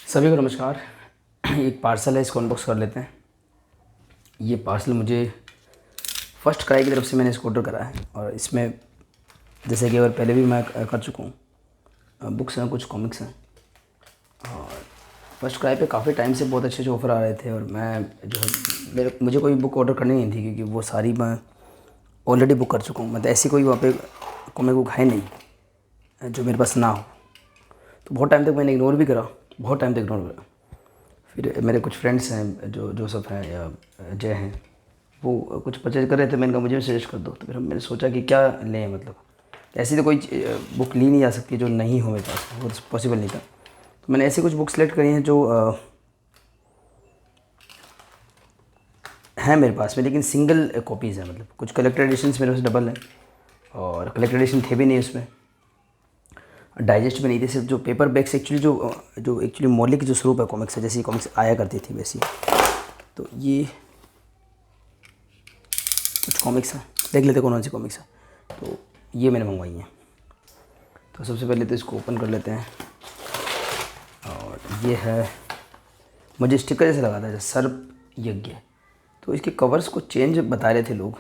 सभी को नमस्कार। एक पार्सल है, इसको अनबॉक्स कर लेते हैं। ये पार्सल मुझे फर्स्ट क्राई की तरफ से मैंने इसको ऑर्डर करा है और इसमें जैसे कि अगर पहले भी मैं कर चुका हूँ, बुक्स हैं, कुछ कॉमिक्स हैं। और फर्स्ट क्राई पे काफ़ी टाइम से बहुत अच्छे ऑफ़र आ रहे थे और मैं जो है मुझे कोई बुक ऑर्डर करनी नहीं थी क्योंकि वो सारी मैं ऑलरेडी बुक कर चुका हूँ। मतलब ऐसी कोई वहाँ पे कॉमिक बुक है नहीं जो मेरे पास ना हो। तो बहुत टाइम तक मैंने इग्नोर भी करा, बहुत टाइम तक इग्नोर करा। फिर मेरे कुछ फ्रेंड्स हैं जो जोसेफ हैं या जय हैं, वो कुछ परचेज कर रहे थे। मैंने कहा मुझे भी सजेस्ट कर दो। तो फिर मैंने सोचा कि क्या लें, मतलब ऐसी तो कोई बुक ली नहीं जा सकती जो नहीं हो मेरे पास, वो तो पॉसिबल नहीं था। तो मैंने ऐसी कुछ बुक सेलेक्ट करी हैं जो हैं मेरे पास में, लेकिन सिंगल कॉपीज़ हैं। मतलब कुछ कलेक्टेड एडिशंस मेरे पास डबल हैं और कलेक्टेड एडिशन थे भी नहीं उसमें, डाइजेस्ट में नहीं थे। सिर्फ जो पेपर बैग्स एक्चुअली जो एक्चुअली मौलिक जो स्वरूप है कॉमिक्स है, जैसी कॉमिक्स आया करती थी वैसी। तो ये कुछ कॉमिक्स हैं, देख लेते कौन सी कॉमिक्स है। तो ये मैंने मंगवाई हैं। तो सबसे पहले तो इसको ओपन कर लेते हैं। और ये है, मुझे स्टिकर जैसे लगा था जैसे सर्प यज्ञ। तो इसके कवर्स को चेंज बता रहे थे लोग,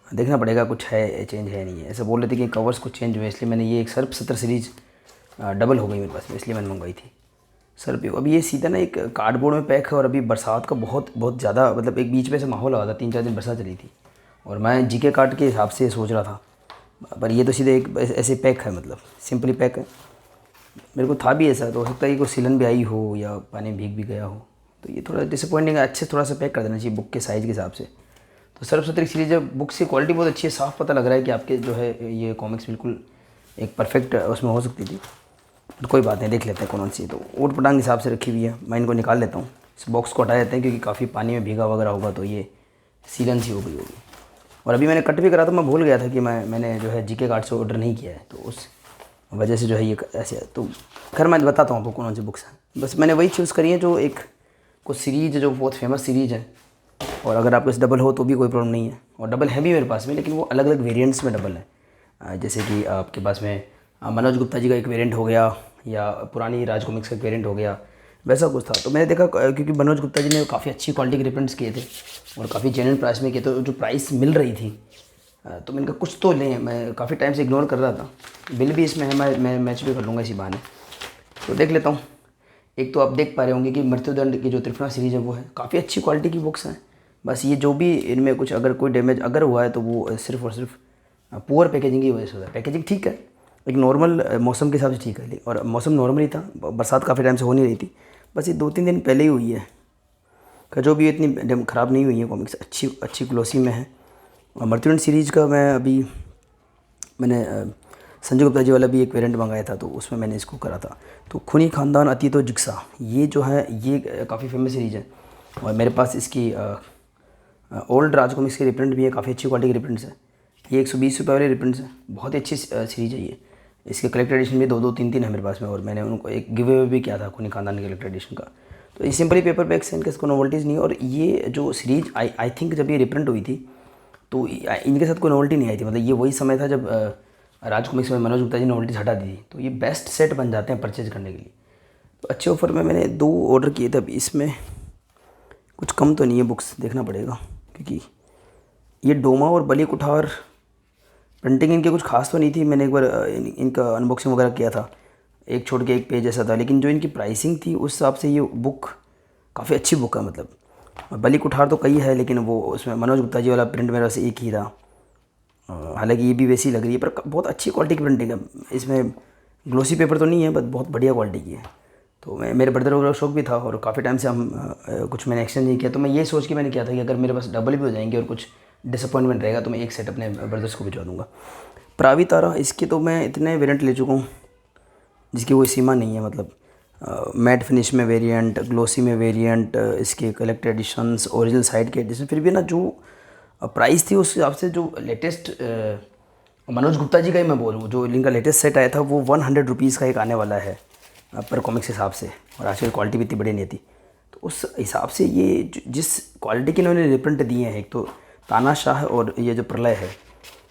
देखना पड़ेगा कुछ है चेंज है नहीं है। ऐसा बोल रहे थे कि कवर्स को चेंज हुए, इसलिए मैंने ये एक सर्प 70 सीरीज़ डबल हो गई मेरे पास में, इसलिए मैंने मंगवाई थी सर्प। अभी ये सीधा ना एक कार्डबोर्ड में पैक है और अभी बरसात का बहुत ज़्यादा, मतलब एक बीच में से माहौल आ था, 3-4 दिन बरसात चली थी और मैं जीके कार्ड के हिसाब से सोच रहा था, पर ये तो सीधे एक ऐसे पैक है, मतलब सिंपली पैक है। मेरे को था भी ऐसा, तो हो सकता है कि कोई सीलन भी आई हो या पानी भीग भी गया हो। तो ये थोड़ा डिसअपॉइंटिंग है, अच्छे थोड़ा सा पैक कर देना चाहिए बुक के साइज़ के हिसाब से। तो सर्फ 70 सीरीज बुक की क्वालिटी बहुत अच्छी है, साफ़ पता लग रहा है कि आपके जो है ये कॉमिक्स बिल्कुल एक परफेक्ट उसमें हो सकती थी। तो कोई बात नहीं, देख लेते हैं कौन सी। तो ऊट पटांग हिसाब से रखी हुई है, मैं इनको निकाल लेता हूँ। इस बॉक्स को हटा देते हैं क्योंकि काफ़ी पानी में भीगा वगैरह होगा तो ये सीलन सी हो गई होगी। और अभी मैंने कट भी करा तो मैं भूल गया था कि मैंने जो है जीके कार्ड से ऑर्डर नहीं किया है, तो उस वजह से जो है ये ऐसे है। तो खैर मैं बताता हूँ आपको कौन सी बुक्स हैं। बस मैंने वही चूज़ करी है जो एक कुछ सीरीज़ जो बहुत फेमस सीरीज़ है, और अगर आपके पास डबल हो तो भी कोई प्रॉब्लम नहीं है। और डबल है भी मेरे पास में, लेकिन वो अलग अलग वेरिएंट्स में डबल है। जैसे कि आपके पास में मनोज गुप्ता जी का एक वेरिएंट हो गया या पुरानी राज कॉमिक्स का एक वेरिएंट हो गया, वैसा कुछ था। तो मैंने देखा क्योंकि मनोज गुप्ता जी ने काफ़ी अच्छी क्वालिटी के रिप्रिंट्स किए थे और काफ़ी जेन्युइन प्राइस में किए, तो जो प्राइस मिल रही थी तो मैंने कहा कुछ तो लें। मैं काफ़ी टाइम से इग्नोर कर रहा था। बिल भी इसमें है, मैं मैच भी कर लूँगा इसी बहाने। तो देख लेता हूँ। एक तो आप देख पा रहे होंगे कि मृत्युदंड की जो त्रिफला सीरीज़ है वो है, काफ़ी अच्छी क्वालिटी की बुक्स हैं। बस ये जो भी इनमें कुछ अगर कोई डैमेज अगर हुआ है तो वो सिर्फ़ और सिर्फ पुअर पैकेजिंग की वजह से होता है। पैकेजिंग ठीक है, एक नॉर्मल मौसम के हिसाब से ठीक है, और मौसम नॉर्मल ही था, बरसात काफ़ी टाइम से हो नहीं रही थी। बस ये 2-3 दिन पहले ही हुई है का, जो भी इतनी ख़राब नहीं हुई है कॉमिक्स, अच्छी अच्छी ग्लोसी में है। और मृत्युदंड सीरीज़ का मैंने संजय गुप्ता जी वाला भी एक वेरिएंट मंगाया था, तो उसमें मैंने इसको करा था। तो खूनी खानदान अतीत और जिक्सा, ये जो है ये काफ़ी फेमस सीरीज़ है और मेरे पास इसकी ओल्ड राज कॉमिक्स के रिप्रिंट भी है, काफ़ी अच्छी क्वालिटी के रिप्रिंट्स हैं। ये 120 रुपये वाले रिप्रिंट्स हैं, बहुत ही अच्छी सीरीज़ है ये। इसके कलेक्टेड एडिशन भी 2-2, 3-3 है मेरे पास में, और मैंने उनको एक गिव अवे भी किया था खूनी खानदान के कलेक्टेड एडिशन का। तो ये सिंपली पेपर बैग्स हैं, इनके कोई नोवल्टीज़ नहीं। और ये जो सीरीज आई थिंक जब ये रिप्रिंट हुई थी तो इनके साथ कोई नोवल्टी नहीं आई थी। मतलब ये वही समय था जब राज कॉमिक्स में मनोज गुप्ता जी ने नोवल्टीज हटा दी थी। तो ये बेस्ट सेट बन जाते हैं परचेज करने के लिए। तो अच्छे ऑफर में मैंने 2 ऑर्डर किए थे। अब इसमें कुछ कम तो नहीं है, बुक्स देखना पड़ेगा क्योंकि ये डोमा और बली कुठार प्रिंटिंग इनके कुछ खास तो नहीं थी। मैंने एक बार इनका अनबॉक्सिंग वगैरह किया था, एक छोड़ के एक पेज ऐसा था, लेकिन जो इनकी प्राइसिंग थी उस हिसाब से ये बुक काफ़ी अच्छी बुक है। मतलब और बली कुठार तो कई है, लेकिन वो उसमें मनोज गुप्ता जी वाला प्रिंट मेरे से एक ही था। हालांकि ये भी वैसी लग रही है, पर बहुत अच्छी क्वालिटी की प्रिंटिंग है। इसमें ग्लोसी पेपर तो नहीं है, बट बहुत बढ़िया क्वालिटी की है। तो मैं मेरे ब्रदर वगैरह शौक भी था और काफ़ी टाइम से हम कुछ मैंने एक्सचेंज नहीं किया। तो मैं ये सोच के मैंने किया था कि अगर मेरे पास डबल भी हो जाएंगे और कुछ डिसअपॉइंटमेंट रहेगा तो मैं एक सेट अपने ब्रदर्स को भिजवा दूँगा। प्रावी तारा, इसके तो मैं इतने वेरिएंट ले चुका हूँ जिसकी कोई सीमा नहीं है। मतलब मैट फिनिश में वेरिएंट, ग्लोसी में वेरिएंट, इसके कलेक्टेड एडिशंस, ओरिजिनल साइड के एडिशन, फिर भी ना जो प्राइस थी उस हिसाब से जो लेटेस्ट मनोज गुप्ता जी का ही मैं बोलूँ, जो इनका लेटेस्ट सेट आया था वो 100 रुपीज़ का एक आने वाला है पर कॉमिक्स हिसाब से, और आजकल क्वालिटी भी इतनी बड़ी नहीं थी। तो उस हिसाब से ये जिस क्वालिटी के इन्होंने रिप्रिंट दिए हैं, एक तो तानाशाह और ये जो प्रलय है,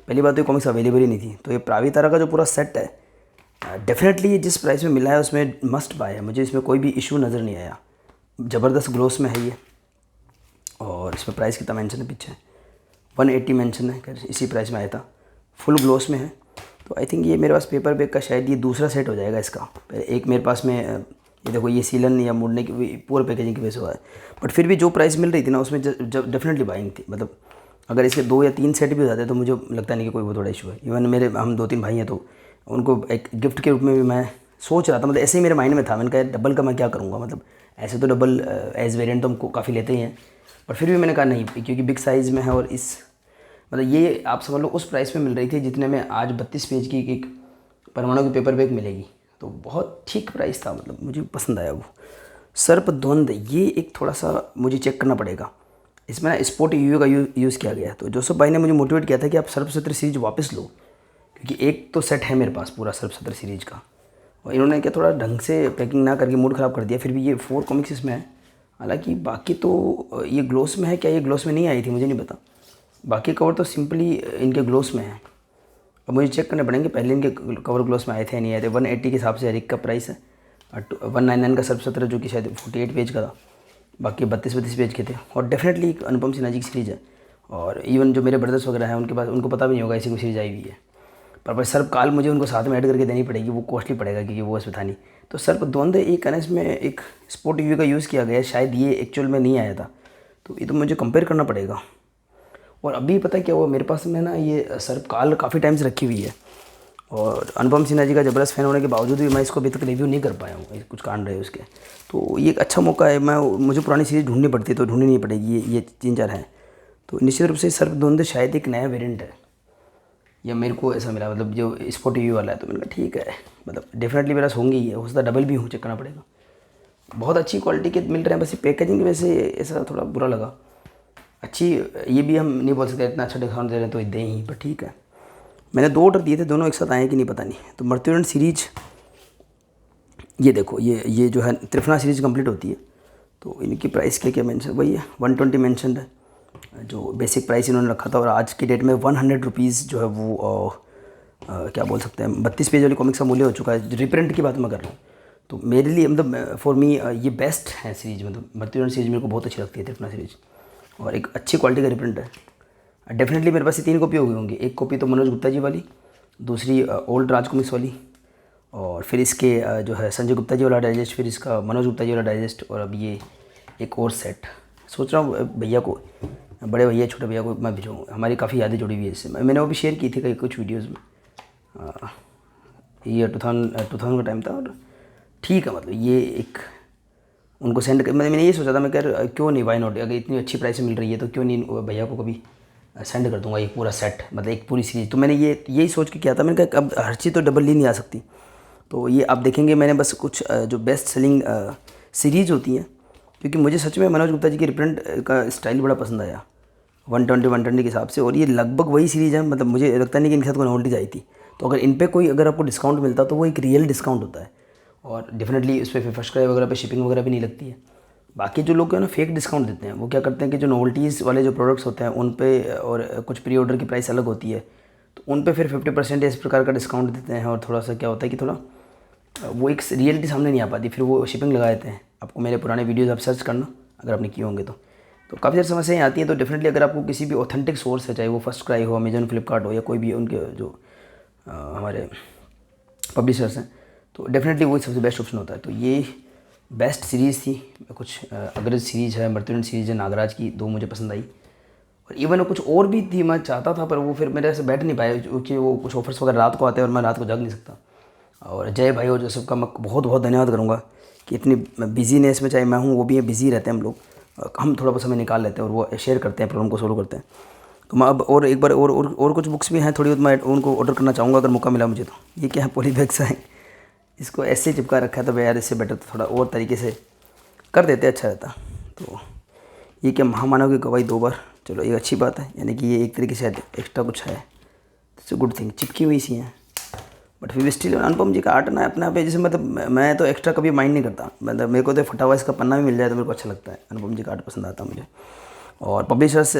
पहली बात तो ये कॉमिक्स अवेलेबल ही नहीं थी। तो ये प्रावी तारा का जो पूरा सेट है डेफिनेटली जिस प्राइस में मिला है उसमें मस्ट बाय है, मुझे इसमें कोई भी इशू नज़र नहीं आया। ज़बरदस्त ग्लोस में है ये, और इसमें प्राइस कितना मेंशन है पीछे 180 मेंशन है, इसी प्राइस में आया था, फुल ग्लोस में है। तो आई थिंक ये मेरे पास पेपर बैग का शायद ये दूसरा सेट हो जाएगा इसका। एक मेरे पास में ये देखो ये सीलन या मुड़ने की पूरा पैकेजिंग की वजह से हुआ है, बट फिर भी जो प्राइस मिल रही थी ना उसमें डेफिनेटली बाइंग थी। मतलब अगर इसके 2 या 3 सेट भी हो जाते तो मुझे लगता नहीं कि कोई बहुत बड़ा इशू है। इवन मेरे हम 2-3 भाई हैं तो उनको एक गिफ्ट के रूप में भी मैं सोच रहा था, मतलब ऐसे ही मेरे माइंड में था। मैंने कहा डबल का मैं क्या करूँगा, मतलब ऐसे तो डबल एज वेरिएंट तो हमको काफ़ी लेते ही हैं, पर फिर भी मैंने कहा नहीं, क्योंकि बिग साइज़ में है और इस मतलब ये आप समझ लो उस प्राइस में मिल रही थी जितने में आज 32 पेज की एक परमाणु की पेपर बैग मिलेगी। तो बहुत ठीक प्राइस था, मतलब मुझे पसंद आया वो। सर्पद्वंद ये एक थोड़ा सा मुझे चेक करना पड़ेगा, इसमें ना स्पोर्ट यूयू का यूज़ किया गया है। तो जोसेफ भाई ने मुझे मोटिवेट किया था कि आप सर्प 17 सीरीज वापस लो, क्योंकि एक तो सेट है मेरे पास पूरा सर्प 17 सीरीज का, और इन्होंने क्या थोड़ा ढंग से पैकिंग ना करके मूड ख़राब कर दिया। फिर भी ये 4 कॉमिक्स इसमें है, हालांकि बाकी तो ये ग्लोस में है क्या, ये ग्लोस में नहीं आई थी मुझे नहीं पता। बाकी कवर तो सिंपली इनके ग्लोस में है। अब मुझे चेक करने पड़ेंगे पहले इनके कवर ग्लोस में आए थे नहीं आए थे। 180 के हिसाब से हर एक का प्राइस है, और 199 का सर्प 17 जो कि शायद 48 पेज का था, बाकी 32 पेज के थे। और डेफिनेटली एक अनुपम सिन्हा जी की सीरीज़ है, और इवन जो मेरे ब्रदर्स वगैरह हैं उनके पास उनको पता भी नहीं होगा ऐसी कोई सीरीज़ आई हुई है। पर सर्पकाल मुझे उनको साथ में ऐड करके देनी पड़ेगी, वो कॉस्टली पड़ेगा क्योंकि वो इसमें था नहीं। तो सर्पद्वंद एक एनएस में एक स्पोर्ट यूवी का यूज़ किया गया, शायद ये एक्चुअल में नहीं आया था, तो ये तो मुझे कंपेयर करना पड़ेगा। और अभी पता है क्या हुआ, मेरे पास में ना ये सर्पकाल काफ़ी टाइम से रखी हुई है, और अनुपम सिन्हा जी का ज़बरदस्त फ़ैन होने के बावजूद भी मैं इसको अभी तक रिव्यू नहीं कर पाया हूँ, कुछ कारण रहे उसके। तो ये एक अच्छा मौका है, मुझे पुरानी सीरीज़ ढूंढनी पड़ती है तो ढूंढनी नहीं पड़ेगी, ये 3-4 हैं। तो निश्चित रूप से सर्पद्वंद शायद एक नया वेरिएंट है, या मेरे को ऐसा मिला, मतलब जो स्पोर्ट यूवी वाला है। तो मैंने कहा ठीक है, मतलब डेफिनेटली मेरा होंगे ही है, हो सकता है डबल भी हो, चेक करना पड़ेगा। बहुत अच्छी क्वालिटी के मिल रहे हैं, बस पैकेजिंग की वजह से ऐसा थोड़ा बुरा लगा। अच्छी ये भी हम नहीं बोल सकते इतना अच्छा डिस्काउंट दे रहे हैं तो दें ही, पर ठीक है। मैंने 2 ऑर्डर दिए थे, दोनों एक साथ आए कि नहीं पता नहीं। तो मर्त्युदंड सीरीज ये देखो, ये जो है त्रिफला सीरीज कंप्लीट होती है। तो इनकी प्राइस क्या मेंशन वही है, 120 मेंशन है जो बेसिक प्राइस इन्होंने रखा था। और आज की डेट में 100 रुपीज़ जो है वो क्या बोल सकते हैं 32 पेज वाली कॉमिक्स का मूल्य हो चुका है। रिप्रिंट की बात मैं कर रहा हूँ, तो मेरे लिए मतलब फॉर मी ये बेस्ट है सीरीज। मतलब मर्त्युदंड सीरीज मेरे को बहुत अच्छी लगती है त्रिफला सीरीज, और एक अच्छी क्वालिटी का रिप्रिंट है। डेफिनेटली मेरे पास ये 3 कॉपी हो गई होंगी। एक कॉपी तो मनोज गुप्ता जी वाली, दूसरी ओल्ड राज कॉमिक्स वाली, और फिर इसके जो है संजय गुप्ता जी वाला डाइजेस्ट, फिर इसका मनोज गुप्ता जी वाला डाइजेस्ट, और अब ये एक और सेट। सोच रहा हूँ भैया को, बड़े भैया छोटे भैया को मैं भिजवाऊँ, हमारी काफ़ी यादें जुड़ी हुई है इससे। मैंने वो भी शेयर की थी कई कुछ वीडियोज़ में। ये 2000 का टाइम था, और ठीक है, मतलब ये एक उनको सेंड कर, मैंने ये सोचा था, मैं कह क्यों नहीं, वाई नॉट, अगर इतनी अच्छी प्राइस में मिल रही है तो क्यों नहीं भैया को कभी सेंड कर दूंगा एक पूरा सेट, मतलब एक पूरी सीरीज। तो मैंने यही सोच के किया था। मैंने कहा अब हर चीज़ तो डबल ही नहीं आ सकती, तो ये आप देखेंगे मैंने बस कुछ जो बेस्ट सेलिंग सीरीज़ होती हैं, क्योंकि मुझे सच में मनोज गुप्ता जी की रिप्रिंट का स्टाइल बड़ा पसंद आया 120 के हिसाब से। और ये लगभग वही सीरीज़ है, मतलब मुझे लगता नहीं कि इनके साथ कोई नोवेल्टी आई थी। तो अगर इन पर कोई अगर आपको डिस्काउंट मिलता तो वो एक रियल डिस्काउंट होता है, और डेफिनेटली उस पर फर्स्ट क्राई वगैरह पे शिपिंग वगैरह भी नहीं लगती है। बाकी जो लोग हैं ना फेक डिस्काउंट देते हैं, वो क्या करते हैं कि जो नोवेल्टीज़ वाले जो प्रोडक्ट्स होते हैं उन पे, और कुछ प्री ऑर्डर की प्राइस अलग होती है, तो उन पे फिर 50% इस प्रकार का डिस्काउंट देते हैं। और थोड़ा सा क्या होता है कि थोड़ा वो एक रियलिटी सामने नहीं आ पाती, फिर वो शिपिंग लगा देते हैं। आपको मेरे पुराने वीडियोज़ आप सर्च करना अगर आपने किए होंगे तो काफ़ी सारी समस्याएं आती हैं। तो डेफिनेटली अगर आपको किसी भी ऑथेंटिक सोर्स है, चाहे वो फर्स्ट क्राई हो, अमेजन, फ्लिपकार्ट हो, या कोई भी उनके जो हमारे पब्लिशर्स हैं, तो डेफिनेटली वही सबसे बेस्ट ऑप्शन होता है। तो ये बेस्ट सीरीज़ थी। कुछ अग्रज सीरीज़ है, मर्त्युदंड सीरीज़ है, नागराज की 2 मुझे पसंद आई, और इवन कुछ और भी थी मैं चाहता था, पर वो फिर मेरे से बैठ नहीं पाए, क्योंकि वो कुछ ऑफर्स वगैरह रात को आते हैं और मैं रात को जाग नहीं सकता। और जय भाई और जोसेफ का मैं बहुत बहुत धन्यवाद करूँगा कि इतनी बिजीनेस में, चाहे मैं हूँ वो भी है, बिज़ी रहते हैं हम लोग, हम थोड़ा बहुत समय निकाल लेते हैं और वो शेयर करते हैं, प्रॉब्लम को सोल्व करते हैं। तो मैं अब और एक बार और कुछ बुक्स भी हैं थोड़ी बहुत, मैं उनको ऑर्डर करना चाहूँगा अगर मौका मिला मुझे। तो ये क्या है, पॉलीबैग्स हैं, इसको ऐसे चिपका रखा है, तो यार इससे बेटर तो थोड़ा और तरीके से कर देते, अच्छा रहता। तो ये क्या, महामानव की गवाही 2 बार, चलो ये अच्छी बात है, यानी कि ये एक तरीके से एक्स्ट्रा कुछ है, इट्स गुड थिंग। चिपकी हुई सी हैं, बट फिर स्टिल अनुपम जी का आर्ट ना अपने आप है, जैसे मतलब मैं तो एक्स्ट्रा कभी माइंड नहीं करता, मतलब मेरे को तो फटा हुआ इसका पन्ना भी मिल जाए तो मेरे को अच्छा लगता है। अनुपम जी का आर्ट पसंद आता है मुझे। और पब्लिशर्स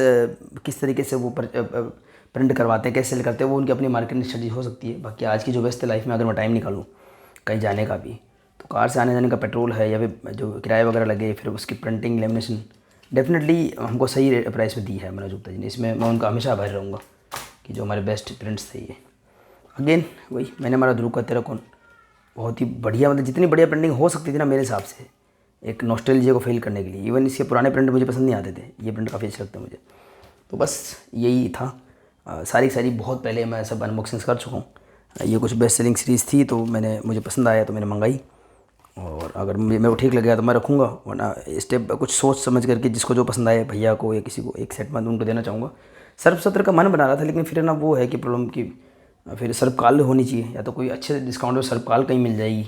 किस तरीके से वो प्रिंट करवाते हैं, कैसे सेल करते हैं, वो उनकी अपनी मार्केटिंग स्ट्रेटजी हो सकती है। बाकी आज की जो व्यस्त लाइफ में अगर मैं टाइम निकालूँ कहीं जाने का भी, तो कार से आने जाने का पेट्रोल है या फिर जो किराया वगैरह लगे, फिर उसकी प्रिंटिंग लेमिनेशन, डेफिनेटली हमको सही प्राइस में दी है मनोज गुप्ता जी ने। इसमें मैं उनका हमेशा आभारी रहूँगा कि जो हमारे बेस्ट प्रिंट्स थे ये। अगेन वही मैंने हमारा ध्रुव का तेरा कौन बहुत ही बढ़िया, मतलब जितनी बढ़िया प्रिंटिंग हो सकती थी ना मेरे हिसाब से, एक नॉस्टैल्जिया को फील करने के लिए। इवन इसके पुराने प्रिंट मुझे पसंद नहीं आते थे, ये प्रिंट काफ़ी अच्छे लगते हैं मुझे। तो बस यही था। सारी बहुत पहले मैं सब अनबॉक्सिंग्स कर चुका हूँ। ये कुछ बेस्ट सेलिंग सीरीज़ थी तो मुझे पसंद आया तो मैंने मंगाई, और अगर मेरे को ठीक लगेगा तो मैं रखूँगा, वरना स्टेप कुछ सोच समझ करके जिसको जो पसंद आए, भैया को या किसी को एक सेट में उनको देना चाहूँगा। सर्फ सत्र का मन बना रहा था, लेकिन फिर ना वो है कि प्रॉब्लम की फिर सर्वकाल होनी चाहिए, या तो कोई अच्छे डिस्काउंट में सर्वकाल कहीं मिल जाएगी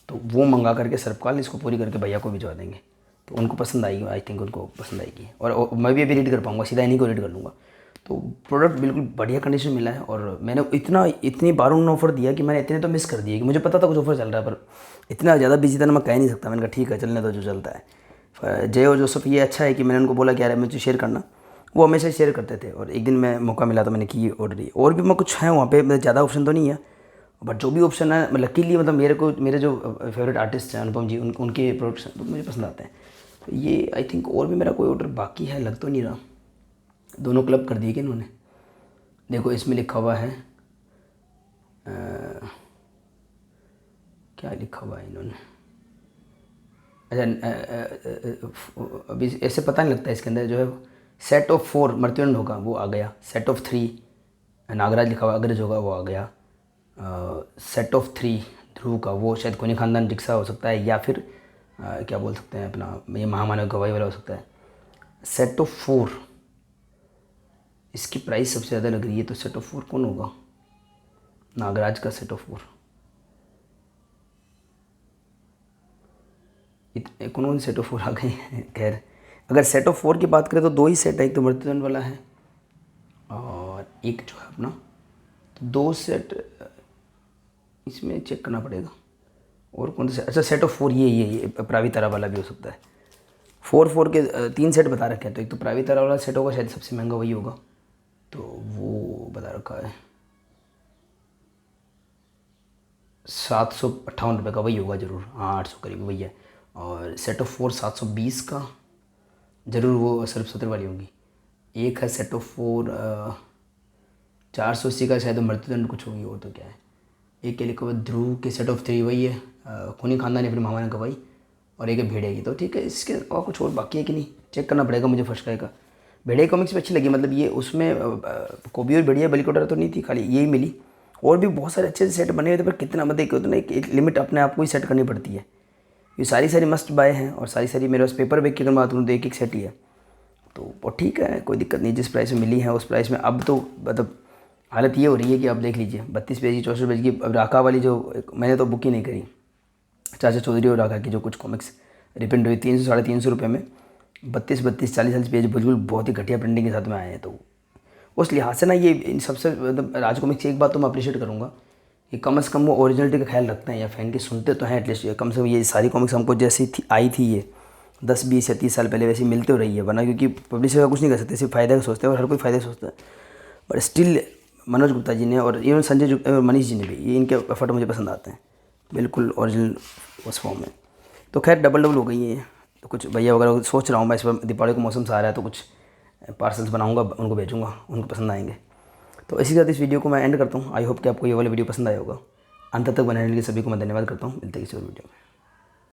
तो वो मंगा करके सर्वकाल इसको पूरी करके भैया को भिजवा देंगे, तो उनको पसंद आएगी। आई थिंक उनको पसंद आएगी, और मैं भी अभी रीड कर पाऊँगा, सीधा इन्हीं को रीड कर लूँगा। तो प्रोडक्ट बिल्कुल बढ़िया कंडीशन मिला है, और मैंने इतनी बार उन्होंने ऑफ़र दिया कि मैंने इतने तो मिस कर दिए कि मुझे पता था कुछ ऑफ़र चल रहा है, पर इतना ज़्यादा बिजी था ना, मैं कह नहीं सकता। मैंने कहा ठीक है, चलने दो जो चलता है। जय और जोसेफ ये अच्छा है कि मैंने उनको बोला कि यार मुझे शेयर करना, वो हमेशा शेयर करते थे, और एक दिन मैं मौका मिला तो मैंने की ऑर्डर ही। और भी मैं कुछ है वहाँ पे, मतलब ज़्यादा ऑप्शन तो नहीं है, बट जो भी ऑप्शन है लकीली, मतलब मेरे जो फेवरेट आर्टिस्ट हैं अनुपम जी, उनके प्रोडक्ट्स तो मुझे पसंद आते हैं। तो ये आई थिंक और भी मेरा कोई ऑर्डर बाकी है, लग तो नहीं रहा। दोनों क्लब कर दिए कि इन्होंने, देखो इसमें लिखा हुआ है क्या लिखा हुआ है इन्होंने, अच्छा अभी ऐसे पता नहीं लगता। इसके अंदर जो है सेट ऑफ 4 मृत्युंड होगा वो आ गया, सेट ऑफ 3 नागराज लिखा हुआ अग्रज होगा वो आ गया, सेट ऑफ 3 ध्रुव का वो शायद कोनी खानदान रिक्शा हो सकता है, या फिर क्या बोल सकते हैं अपना ये महामानव गवाही वाला हो सकता है। सेट ऑफ 4 इसकी प्राइस सबसे ज़्यादा लग रही है, तो सेट ऑफ 4 कौन होगा? नागराज का सेट ऑफ 4 इतने कौन सेट ऑफ 4 आ गए हैं। खैर अगर सेट ऑफ 4 की बात करें तो 2 ही सेट है, एक तो मृत्युदंड वाला है और एक जो है अपना, तो 2 सेट इसमें चेक करना पड़ेगा। और कौन सा? अच्छा सेट ऑफ 4 ये प्रावितारा वाला भी हो सकता है। 4 के 3 सेट बता रखे हैं, तो एक तो प्रावितारा वाला सेट होगा, शायद सबसे महंगा वही होगा, तो वो बता रखा है 758 रुपये का, वही होगा ज़रूर। हाँ 800 करीब वही है। और सेट ऑफ 4 720 का ज़रूर, वो सर्फ सत्र वाली होगी। एक है सेट ऑफ 4 480 का, शायद मृत्युदंड कुछ होगी, वो तो क्या है। एक के लिखा हुआ ध्रुव के सेट ऑफ 3 वही है, खूनी खानदान या फिर महामानव गवाही, और एक है भेड़िया की। तो ठीक है, इसके और कुछ और बाकी है कि नहीं चेक करना पड़ेगा मुझे। फर्स्ट का भेड़िया कॉमिक्स भी अच्छी लगी, मतलब ये उसमें कोबी और भेड़िया बलिकोटा तो नहीं थी, खाली यही मिली। और भी बहुत सारे अच्छे से सेट बने हुए थे, पर कितना मतलब उतना एक लिमिट अपने आप को ही सेट करनी पड़ती है। ये सारी मस्ट बाय हैं, और सारी मेरे पास पेपर बैग की अगर बात करूँ तो एक सेट ही है। तो ठीक है, कोई दिक्कत नहीं। जिस प्राइस में मिली है उस प्राइस में अब तो मतलब हालत ये हो रही है कि आप देख लीजिए 32 पेज की 64 पेज की। अब राका वाली जो मैंने तो बुक ही नहीं करी, चाचा चौधरी और राका की जो कुछ कॉमिक्स रिप्रिंट हुई 300 साढ़े 300 रुपये में 32 40 पेज बिल्कुल बहुत ही घटिया प्रिंटिंग के साथ में आए हैं। तो उस लिहाज से ना ये इन सबसे मतलब राज कॉमिक्स की एक बात तो मैं अप्रिशिएट करूँगा कि कम से कम वो ओरिजिनलिटी का ख्याल रखते हैं, या फैन की सुनते तो हैं एटलीस्ट। कम से कम ये सारी कॉमिक्स हमको जैसी आई थी ये 10 20 या 30 साल पहले वैसी मिलते हो रही है, वरना क्योंकि पब्लिशर का कुछ नहीं कर सकते, सिर्फ फ़ायदे का सोचते हैं, और हर कोई फ़ायदे सोचता है। बट स्टिल मनोज गुप्ता जी ने और इवन संजय और मनीष जी ने भी, ये इनके एफर्ट मुझे पसंद आते हैं, बिल्कुल ओरिजिनल उस फॉर्म में। तो खैर डबल हो गई है। तो कुछ भैया वगैरह सोच रहा हूँ मैं, इस बार दीपावली का मौसम से आ रहा है तो कुछ पार्सल्स बनाऊँगा, उनको भेजूँगा, उनको पसंद आएंगे। तो इसी के साथ इस वीडियो को मैं एंड करता हूँ। आई होप कि आपको ये वाला वीडियो पसंद आया होगा। अंत तक बनाने के लिए सभी को मैं धन्यवाद करता हूँ। मिलते हैं किसी और वीडियो में।